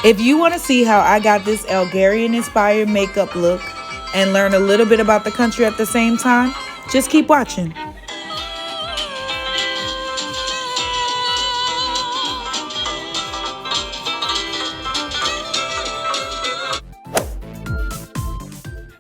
If you want to see how I got this Algerian-inspired makeup look and learn a little bit about the country at the same time, just keep watching.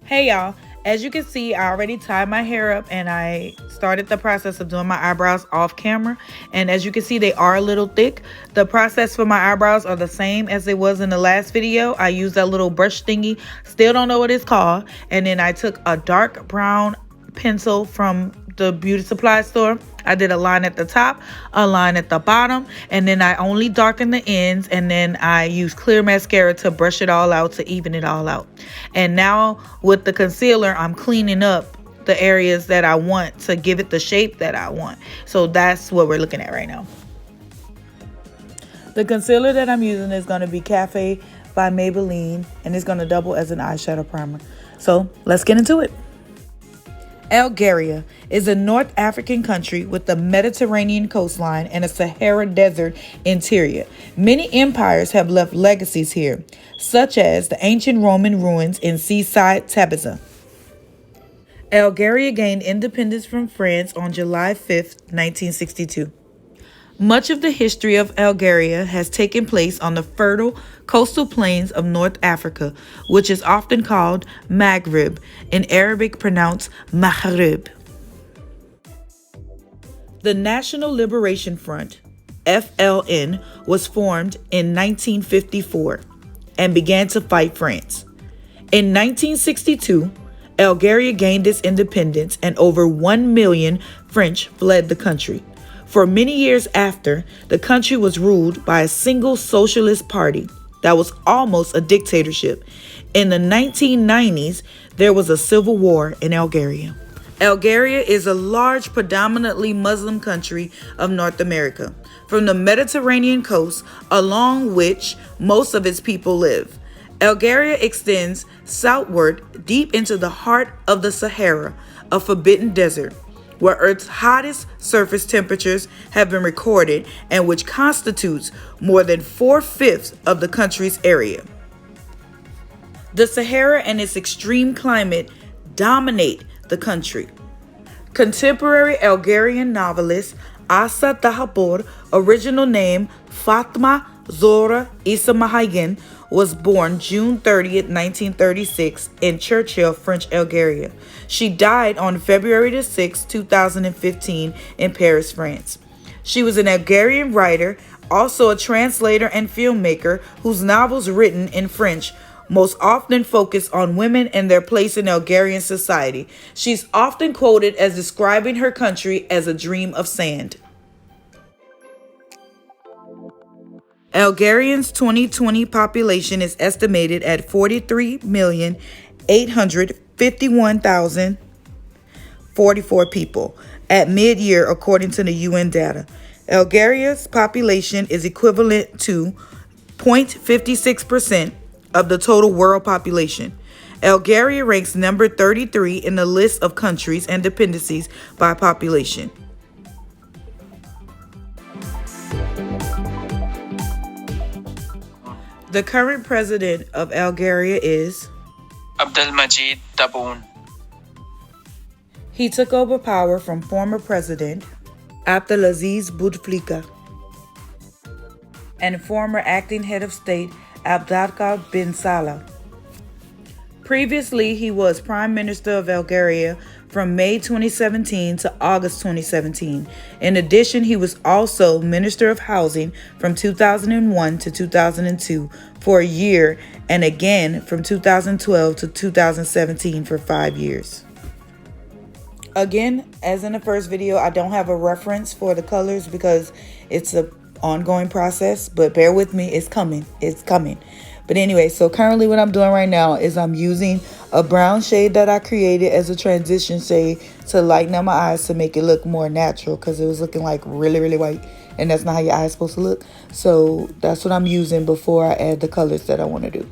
Hey y'all, as you can see, I already tied my hair up and I started the process of doing my eyebrows off camera. And as you can see, they are a little thick. The process for my eyebrows are the same as it was in the last video. I used that little brush thingy, still don't know what it's called. And then I took a dark brown pencil from the beauty supply store. I did a line at the top, a line at the bottom, and then I only darkened the ends, and then I used clear mascara to brush it all out, to even it all out. And now with the concealer, I'm cleaning up the areas that I want to give it the shape that I want. So that's what we're looking at right now. The concealer that I'm using is going to be Cafe by Maybelline, and it's going to double as an eyeshadow primer. So let's get into it. Algeria is a North African country with a Mediterranean coastline and a Sahara Desert interior. Many empires have left legacies here, such as the ancient Roman ruins in seaside Tabizza. Algeria gained independence from France on July 5th, 1962. Much of the history of Algeria has taken place on the fertile coastal plains of North Africa, which is often called Maghreb, in Arabic pronounced Maghreb. The National Liberation Front, FLN, was formed in 1954 and began to fight France. In 1962, Algeria gained its independence and over 1 million French fled the country. For many years after, the country was ruled by a single socialist party that was almost a dictatorship. In the 1990s, there was a civil war in Algeria. Algeria is a large, predominantly Muslim country of North America, from the Mediterranean coast, along which most of its people live. Algeria extends southward deep into the heart of the Sahara, a forbidden desert, where Earth's hottest surface temperatures have been recorded and which constitutes more than 4/5 of the country's area. The Sahara and its extreme climate dominate the country. Contemporary Algerian novelist Assa Dahabour, original name Fatma Zora Issa Mahagan, was born June 30th, 1936 in Churchill, French Algeria. She died on February 6, 2015 in Paris, France. She was an Algerian writer, also a translator and filmmaker whose novels written in French most often focus on women and their place in Algerian society. She's often quoted as describing her country as a dream of sand. Algeria's 2020 population is estimated at 43,851,044 people at mid-year, according to the UN data. Algeria's population is equivalent to 0.56% of the total world population. Algeria ranks number 33 in the list of countries and dependencies by population. The current president of Algeria is Abdelmajid Tebboune. He took over power from former president Abdelaziz Bouteflika and former acting head of state Abdelkader bin Salah. Previously, he was Prime Minister of Algeria from May 2017 to August 2017. In addition, he was also Minister of Housing from 2001 to 2002 for a year, and again from 2012 to 2017 for 5 years. Again, as in the first video, I don't have a reference for the colors because it's a ongoing process, but bear with me, it's coming. It's coming. But anyway, so currently what I'm doing right now is I'm using a brown shade that I created as a transition shade to lighten up my eyes to make it look more natural, because it was looking like really, really white, and that's not how your eyes supposed to look. So that's what I'm using before I add the colors that I want to do.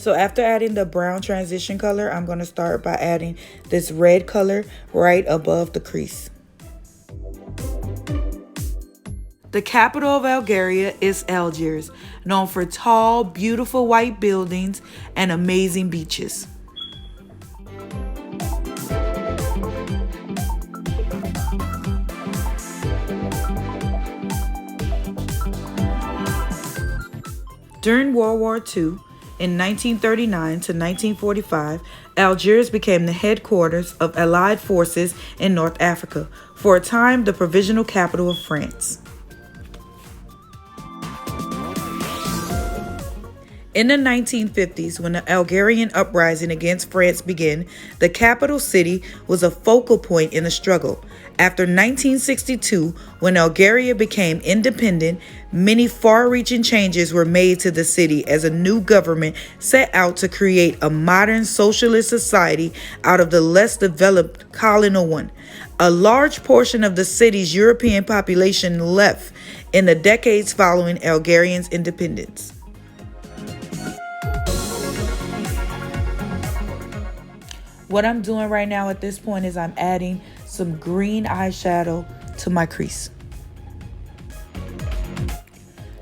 So after adding the brown transition color, I'm going to start by adding this red color right above the crease. The capital of Algeria is Algiers, known for tall, beautiful white buildings and amazing beaches. During World War II, in 1939 to 1945, Algiers became the headquarters of Allied forces in North Africa, for a time the provisional capital of France. In the 1950s, when the Algerian uprising against France began, the capital city was a focal point in the struggle. After 1962, when Algeria became independent, many far-reaching changes were made to the city as a new government set out to create a modern socialist society out of the less developed colonial one. A large portion of the city's European population left in the decades following Algeria's independence. What I'm doing right now at this point is I'm adding some green eyeshadow to my crease.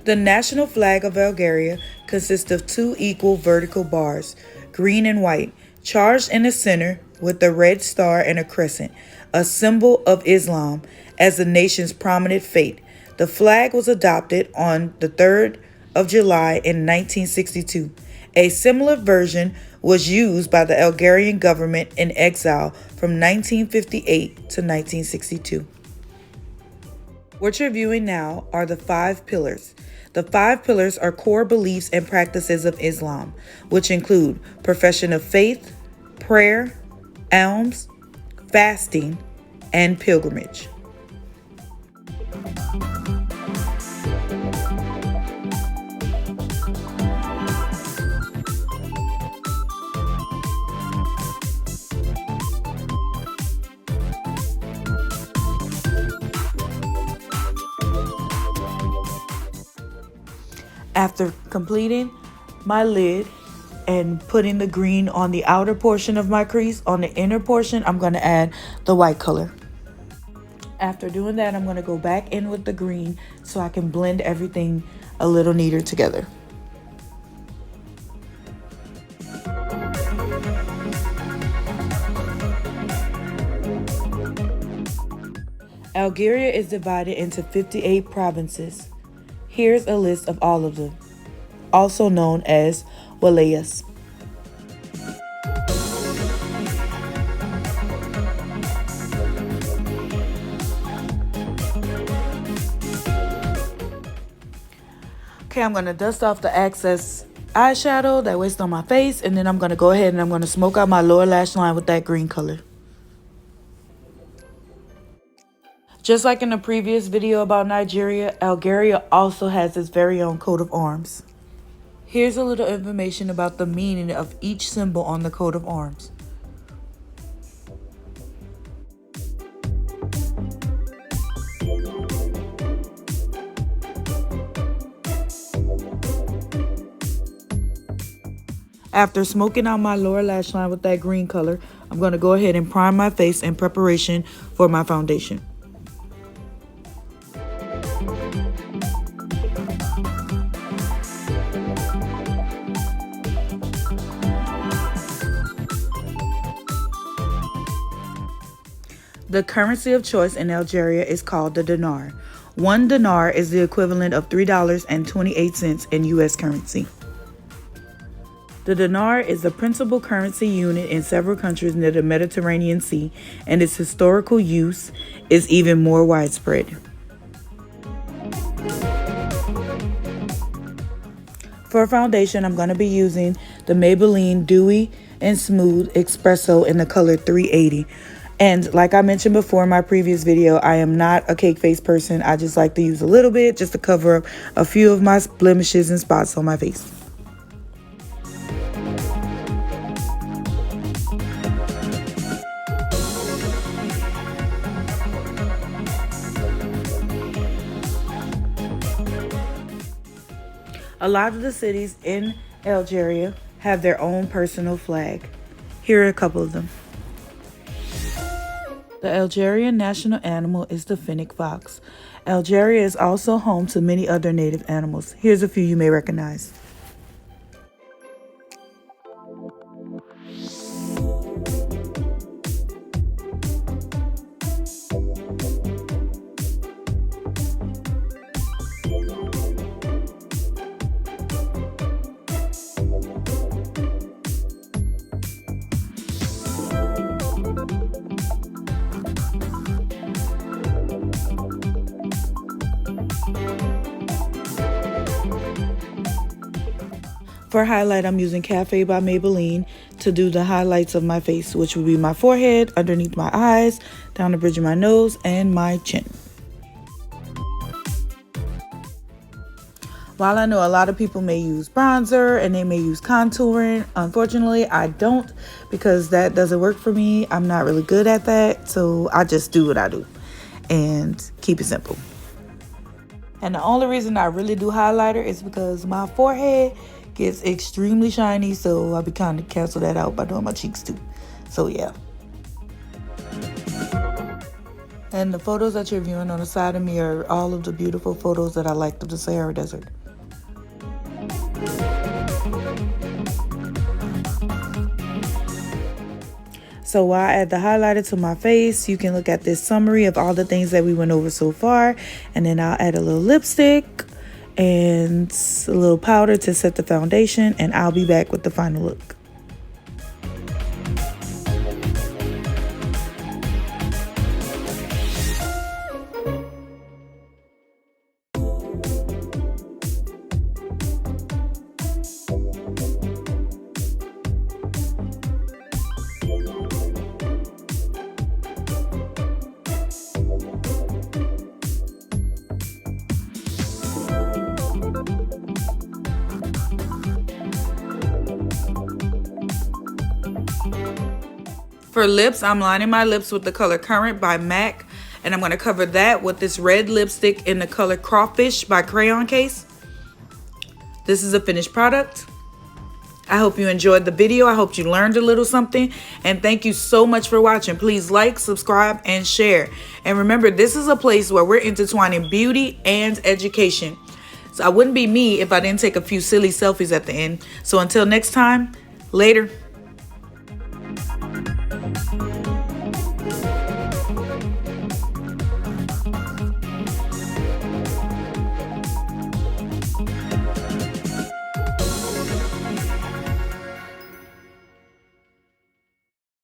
The national flag of Algeria consists of two equal vertical bars, green and white, charged in the center with a red star and a crescent, a symbol of Islam as the nation's prominent faith. The flag was adopted on the 3rd of July in 1962. A similar version was used by the Algerian government in exile from 1958 to 1962. What you're viewing now are the 5 pillars. The 5 pillars are core beliefs and practices of Islam, which include profession of faith, prayer, alms, fasting, and pilgrimage. After completing my lid and putting the green on the outer portion of my crease, on the inner portion, I'm going to add the white color. After doing that, I'm going to go back in with the green so I can blend everything a little neater together. Algeria is divided into 58 provinces. Here's a list of all of them, also known as wilayas. Okay, I'm going to dust off the excess eyeshadow that was on my face, and then I'm going to go ahead and I'm going to smoke out my lower lash line with that green color. Just like in the previous video about Nigeria, Algeria also has its very own coat of arms. Here's a little information about the meaning of each symbol on the coat of arms. After smoking out my lower lash line with that green color, I'm going to go ahead and prime my face in preparation for my foundation. The currency of choice in Algeria is called the dinar. 1 dinar is the equivalent of $3.28 in U.S. currency. The dinar is the principal currency unit in several countries near the Mediterranean Sea, and its historical use is even more widespread. For foundation, I'm going to be using the Maybelline Dewy and Smooth Espresso in the color 380. And like I mentioned before in my previous video, I am not a cake face person. I just like to use a little bit just to cover up a few of my blemishes and spots on my face. A lot of the cities in Algeria have their own personal flag. Here are a couple of them. The Algerian national animal is the fennec fox. Algeria is also home to many other native animals. Here's a few you may recognize. For highlight, I'm using Cafe by Maybelline to do the highlights of my face, which would be my forehead, underneath my eyes, down the bridge of my nose, and my chin. While I know a lot of people may use bronzer and they may use contouring, unfortunately I don't, because that doesn't work for me. I'm not really good at that, so I just do what I do and keep it simple. And the only reason I really do highlighter is because my forehead gets extremely shiny, so I'll be kind of cancel that out by doing my cheeks too. So yeah. And the photos that you're viewing on the side of me are all of the beautiful photos that I liked of the Sahara Desert. So while I add the highlighter to my face, you can look at this summary of all the things that we went over so far. And then I'll add a little lipstick and a little powder to set the foundation, and I'll be back with the final look. For lips, I'm lining my lips with the color Current by MAC, and I'm going to cover that with this red lipstick in the color Crawfish by Crayon Case. This is a finished product. I hope you enjoyed the video. I hope you learned a little something, and thank you so much for watching. Please like, subscribe, and share. And remember, this is a place where we're intertwining beauty and education. So I wouldn't be me if I didn't take a few silly selfies at the end. So until next time, later.